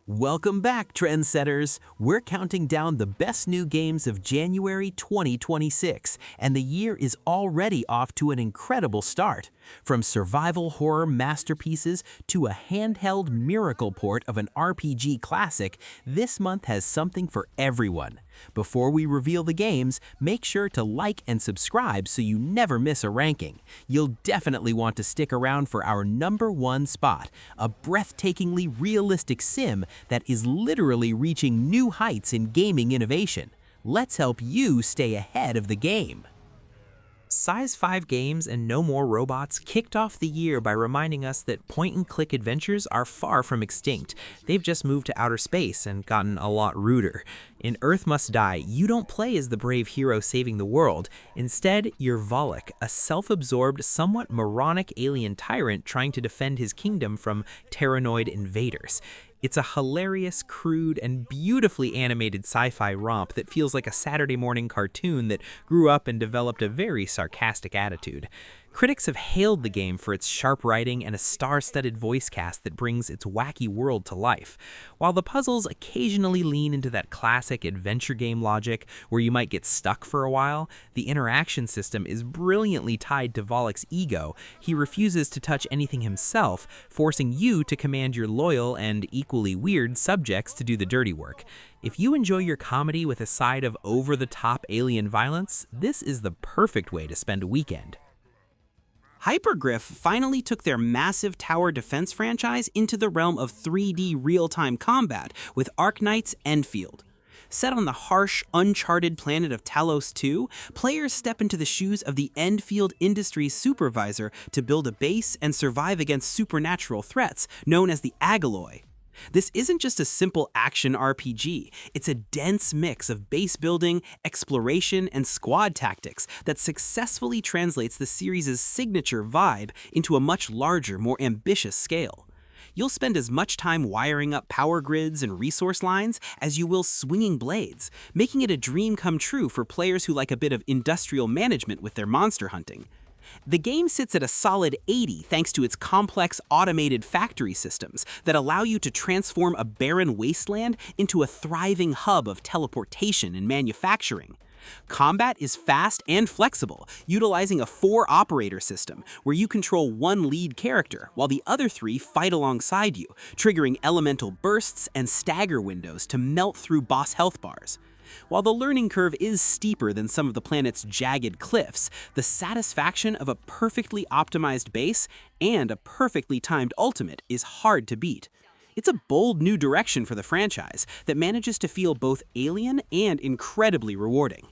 Welcome back, trendsetters! We're counting down the best new games of January 2026, and the year is already off to an incredible start. From survival horror masterpieces to a handheld miracle port of an RPG classic, this month has something for everyone. Before we reveal the games, make sure to like and subscribe so you never miss a ranking. You'll definitely want to stick around for our #1 spot, a breathtakingly realistic sim that is literally reaching new heights in gaming innovation. Let's help you stay ahead of the game. Size 5 Games and No More Robots kicked off the year by reminding us that point-and-click adventures are far from extinct. They've just moved to outer space and gotten a lot ruder. In Earth Must Die, you don't play as the brave hero saving the world. Instead, you're Volok, a self-absorbed, somewhat moronic alien tyrant trying to defend his kingdom from Terranoid invaders. It's a hilarious, crude, and beautifully animated sci-fi romp that feels like a Saturday morning cartoon that grew up and developed a very sarcastic attitude. Critics have hailed the game for its sharp writing and a star-studded voice cast that brings its wacky world to life. While the puzzles occasionally lean into that classic adventure game logic where you might get stuck for a while, the interaction system is brilliantly tied to Volok's ego. He refuses to touch anything himself, forcing you to command your loyal and equally weird subjects to do the dirty work. If you enjoy your comedy with a side of over-the-top alien violence, this is the perfect way to spend a weekend. Hypergriff finally took their massive tower defense franchise into the realm of 3D real-time combat with Arknights Endfield. Set on the harsh, uncharted planet of Talos 2, players step into the shoes of the Endfield Industries supervisor to build a base and survive against supernatural threats known as the Agaloy. This isn't just a simple action RPG, it's a dense mix of base building, exploration, and squad tactics that successfully translates the series' signature vibe into a much larger, more ambitious scale. You'll spend as much time wiring up power grids and resource lines as you will swinging blades, making it a dream come true for players who like a bit of industrial management with their monster hunting. The game sits at a solid 80 thanks to its complex automated factory systems that allow you to transform a barren wasteland into a thriving hub of teleportation and manufacturing. Combat is fast and flexible, utilizing a 4-operator system where you control one lead character while the other 3 fight alongside you, triggering elemental bursts and stagger windows to melt through boss health bars. While the learning curve is steeper than some of the planet's jagged cliffs, the satisfaction of a perfectly optimized base and a perfectly timed ultimate is hard to beat. It's a bold new direction for the franchise that manages to feel both alien and incredibly rewarding.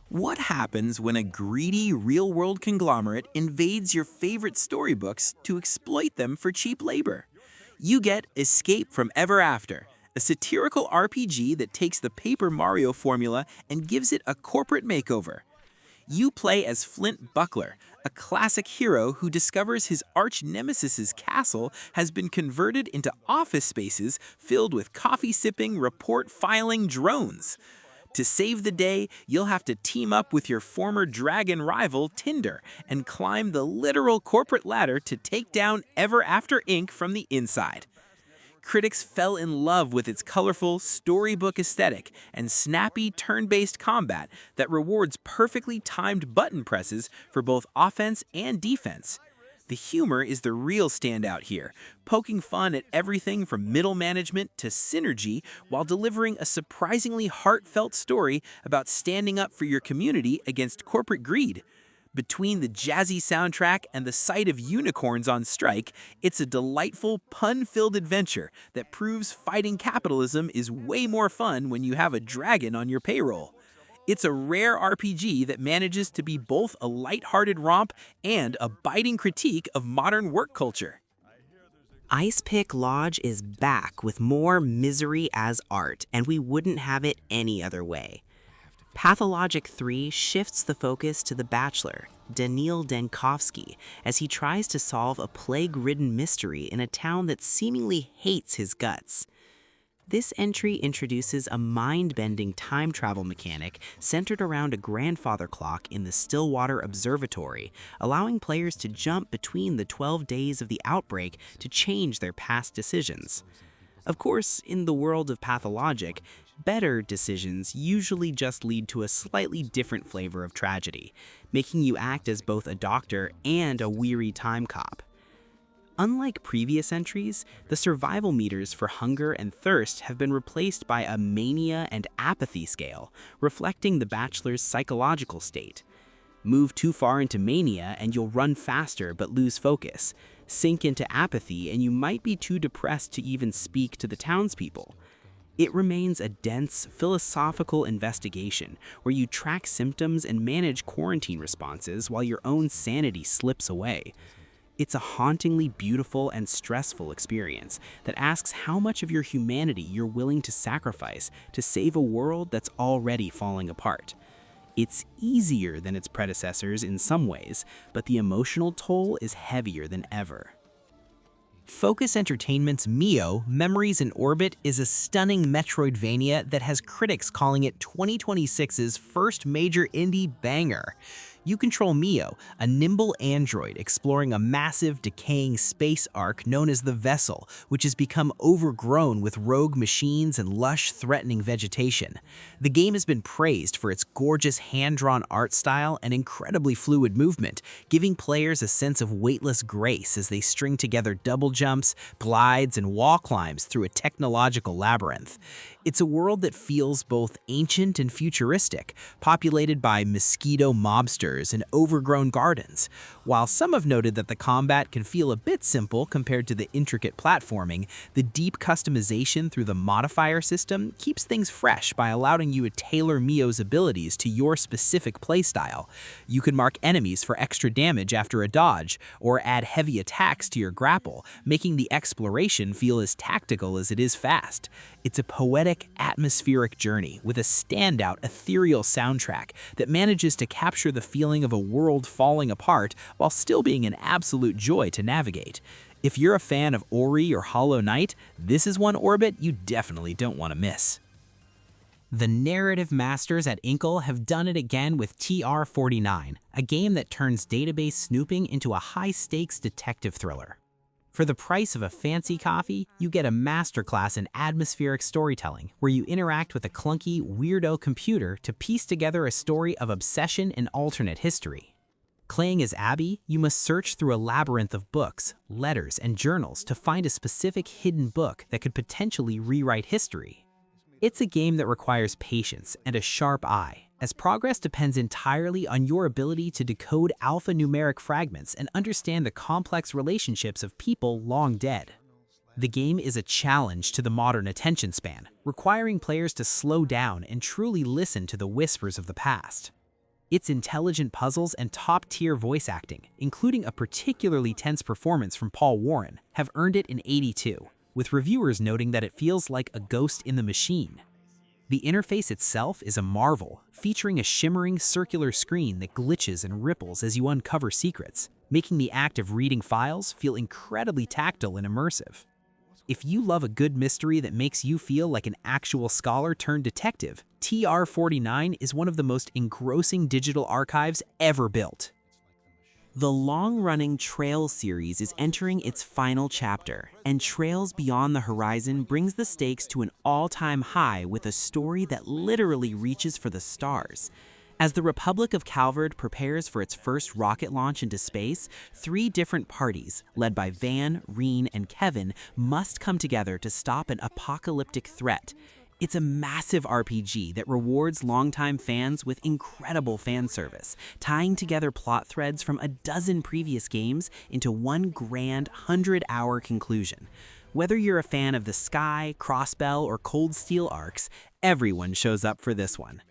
What happens when a greedy, real-world conglomerate invades your favorite storybooks to exploit them for cheap labor? You get Escape from Ever After, a satirical RPG that takes the Paper Mario formula and gives it a corporate makeover. You play as Flint Buckler, a classic hero who discovers his arch-nemesis's castle has been converted into office spaces filled with coffee-sipping, report-filing drones. To save the day, you'll have to team up with your former dragon rival, Tinder, and climb the literal corporate ladder to take down Ever After Inc. from the inside. Critics fell in love with its colorful, storybook aesthetic and snappy turn-based combat that rewards perfectly timed button presses for both offense and defense. The humor is the real standout here, poking fun at everything from middle management to synergy while delivering a surprisingly heartfelt story about standing up for your community against corporate greed. Between the jazzy soundtrack and the sight of unicorns on strike, it's a delightful, pun-filled adventure that proves fighting capitalism is way more fun when you have a dragon on your payroll. It's a rare RPG that manages to be both a lighthearted romp and a biting critique of modern work culture. Ice Pick Lodge is back with more misery as art, and we wouldn't have it any other way. Pathologic 3 shifts the focus to the Bachelor, Daniil Denkovsky, as he tries to solve a plague-ridden mystery in a town that seemingly hates his guts. This entry introduces a mind-bending time travel mechanic centered around a grandfather clock in the Stillwater Observatory, allowing players to jump between the 12 days of the outbreak to change their past decisions. Of course, in the world of Pathologic, better decisions usually just lead to a slightly different flavor of tragedy, making you act as both a doctor and a weary time cop. Unlike previous entries, the survival meters for hunger and thirst have been replaced by a mania and apathy scale, reflecting the bachelor's psychological state. Move too far into mania and you'll run faster but lose focus. Sink into apathy and you might be too depressed to even speak to the townspeople. It remains a dense, philosophical investigation where you track symptoms and manage quarantine responses while your own sanity slips away. It's a hauntingly beautiful and stressful experience that asks how much of your humanity you're willing to sacrifice to save a world that's already falling apart. It's easier than its predecessors in some ways, but the emotional toll is heavier than ever. Focus Entertainment's Mio, Memories in Orbit is a stunning metroidvania that has critics calling it 2026's first major indie banger. You control Mio, a nimble android exploring a massive, decaying space ark known as the Vessel, which has become overgrown with rogue machines and lush, threatening vegetation. The game has been praised for its gorgeous hand-drawn art style and incredibly fluid movement, giving players a sense of weightless grace as they string together double jumps, glides, and wall climbs through a technological labyrinth. It's a world that feels both ancient and futuristic, populated by mosquito mobsters and overgrown gardens. While some have noted that the combat can feel a bit simple compared to the intricate platforming, the deep customization through the modifier system keeps things fresh by allowing you to tailor Mio's abilities to your specific playstyle. You can mark enemies for extra damage after a dodge, or add heavy attacks to your grapple, making the exploration feel as tactical as it is fast. It's a poetic, atmospheric journey with a standout, ethereal soundtrack that manages to capture the feeling of a world falling apart while still being an absolute joy to navigate. If you're a fan of Ori or Hollow Knight, this is one orbit you definitely don't want to miss. The narrative masters at Inkle have done it again with TR49, a game that turns database snooping into a high-stakes detective thriller. For the price of a fancy coffee, you get a masterclass in atmospheric storytelling, where you interact with a clunky, weirdo computer to piece together a story of obsession and alternate history. Playing as Abby, you must search through a labyrinth of books, letters, and journals to find a specific hidden book that could potentially rewrite history. It's a game that requires patience and a sharp eye, as progress depends entirely on your ability to decode alphanumeric fragments and understand the complex relationships of people long dead. The game is a challenge to the modern attention span, requiring players to slow down and truly listen to the whispers of the past. Its intelligent puzzles and top-tier voice acting, including a particularly tense performance from Paul Warren, have earned it an 82, with reviewers noting that it feels like a ghost in the machine. The interface itself is a marvel, featuring a shimmering circular screen that glitches and ripples as you uncover secrets, making the act of reading files feel incredibly tactile and immersive. If you love a good mystery that makes you feel like an actual scholar turned detective, TR49 is one of the most engrossing digital archives ever built. The long-running Trails series is entering its final chapter, and Trails Beyond the Horizon brings the stakes to an all-time high with a story that literally reaches for the stars. As the Republic of Calvard prepares for its first rocket launch into space, 3 different parties, led by Van, Reen, and Kevin, must come together to stop an apocalyptic threat. It's a massive RPG that rewards longtime fans with incredible fan service, tying together plot threads from a dozen previous games into one grand 100-hour conclusion. Whether you're a fan of the Sky, Crossbell, or Cold Steel arcs, everyone shows up for this one.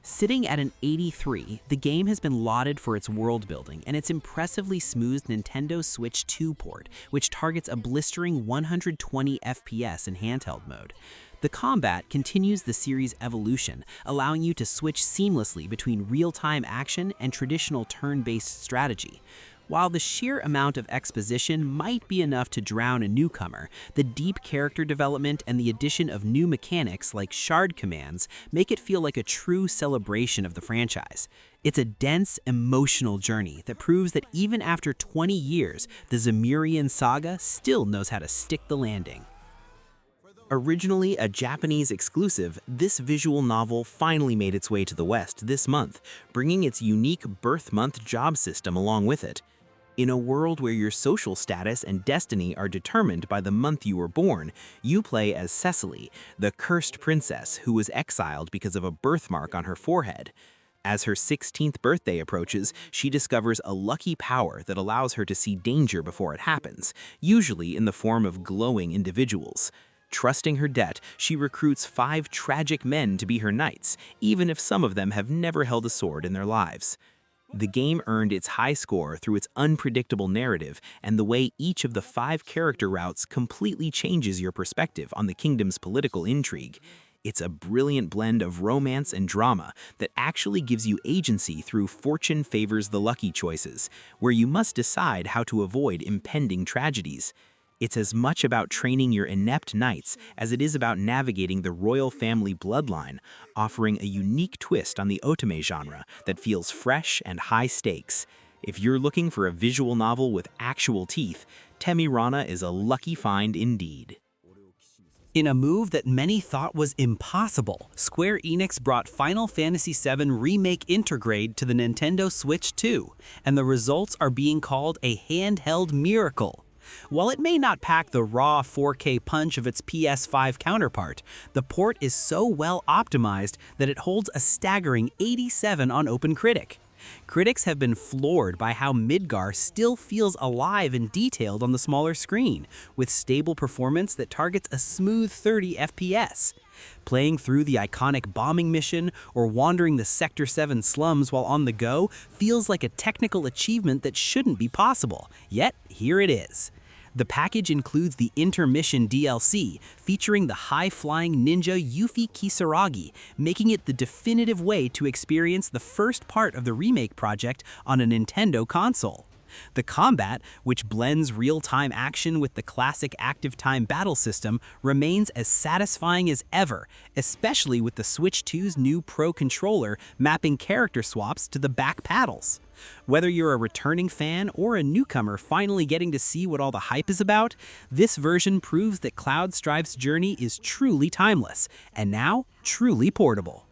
Sitting at an 83, the game has been lauded for its world building and its impressively smooth Nintendo Switch 2 port, which targets a blistering 120 FPS in handheld mode. The combat continues the series' evolution, allowing you to switch seamlessly between real-time action and traditional turn-based strategy. While the sheer amount of exposition might be enough to drown a newcomer, the deep character development and the addition of new mechanics like shard commands make it feel like a true celebration of the franchise. It's a dense, emotional journey that proves that even after 20 years, the Zemurian saga still knows how to stick the landing. Originally a Japanese exclusive, this visual novel finally made its way to the West this month, bringing its unique birth month job system along with it. In a world where your social status and destiny are determined by the month you were born, you play as Cecily, the cursed princess who was exiled because of a birthmark on her forehead. As her 16th birthday approaches, she discovers a lucky power that allows her to see danger before it happens, usually in the form of glowing individuals. Trusting her debt, she recruits 5 tragic men to be her knights, even if some of them have never held a sword in their lives. The game earned its high score through its unpredictable narrative and the way each of the 5 character routes completely changes your perspective on the kingdom's political intrigue. It's a brilliant blend of romance and drama that actually gives you agency through fortune favors the lucky choices, where you must decide how to avoid impending tragedies. It's as much about training your inept knights as it is about navigating the royal family bloodline, offering a unique twist on the otome genre that feels fresh and high stakes. If you're looking for a visual novel with actual teeth, Temirana is a lucky find indeed. In a move that many thought was impossible, Square Enix brought Final Fantasy VII Remake Intergrade to the Nintendo Switch 2, and the results are being called a handheld miracle. While it may not pack the raw 4K punch of its PS5 counterpart, the port is so well optimized that it holds a staggering 87 on OpenCritic. Critics have been floored by how Midgar still feels alive and detailed on the smaller screen, with stable performance that targets a smooth 30 FPS. Playing through the iconic bombing mission or wandering the Sector 7 slums while on the go feels like a technical achievement that shouldn't be possible, yet here it is. The package includes the Intermission DLC, featuring the high-flying ninja Yuffie Kisaragi, making it the definitive way to experience the first part of the Remake project on a Nintendo console. The combat, which blends real-time action with the classic active-time battle system, remains as satisfying as ever, especially with the Switch 2's new Pro Controller mapping character swaps to the back paddles. Whether you're a returning fan or a newcomer finally getting to see what all the hype is about, this version proves that Cloud Stripe's journey is truly timeless, and now truly portable.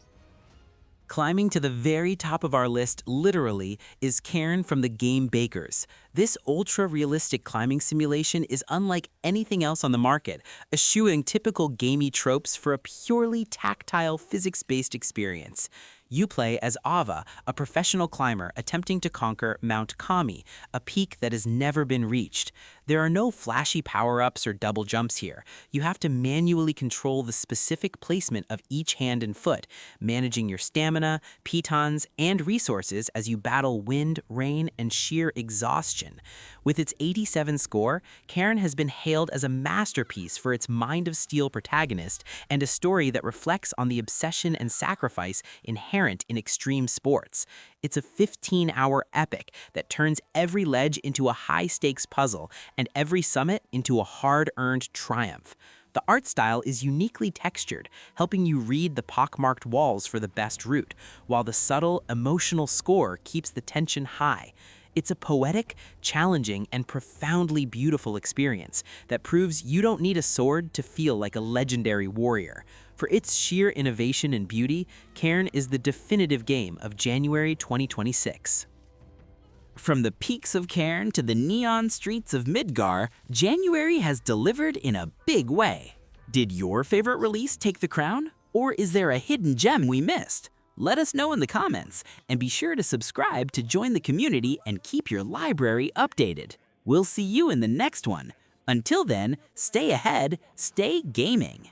Climbing to the very top of our list, literally, is Cairn from the game Bakers. This ultra-realistic climbing simulation is unlike anything else on the market, eschewing typical gamey tropes for a purely tactile, physics-based experience. You play as Ava, a professional climber attempting to conquer Mount Kami, a peak that has never been reached. There are no flashy power-ups or double jumps here. You have to manually control the specific placement of each hand and foot, managing your stamina, pitons, and resources as you battle wind, rain, and sheer exhaustion. With its 87 score, Cairn has been hailed as a masterpiece for its Mind of Steel protagonist and a story that reflects on the obsession and sacrifice inherent in extreme sports. It's a 15-hour epic that turns every ledge into a high-stakes puzzle and every summit into a hard-earned triumph. The art style is uniquely textured, helping you read the pockmarked walls for the best route, while the subtle, emotional score keeps the tension high. It's a poetic, challenging, and profoundly beautiful experience that proves you don't need a sword to feel like a legendary warrior. For its sheer innovation and beauty, Cairn is the definitive game of January 2026. From the peaks of Cairn to the neon streets of Midgar, January has delivered in a big way. Did your favorite release take the crown? Or is there a hidden gem we missed? Let us know in the comments, and be sure to subscribe to join the community and keep your library updated. We'll see you in the next one. Until then, stay ahead, stay gaming.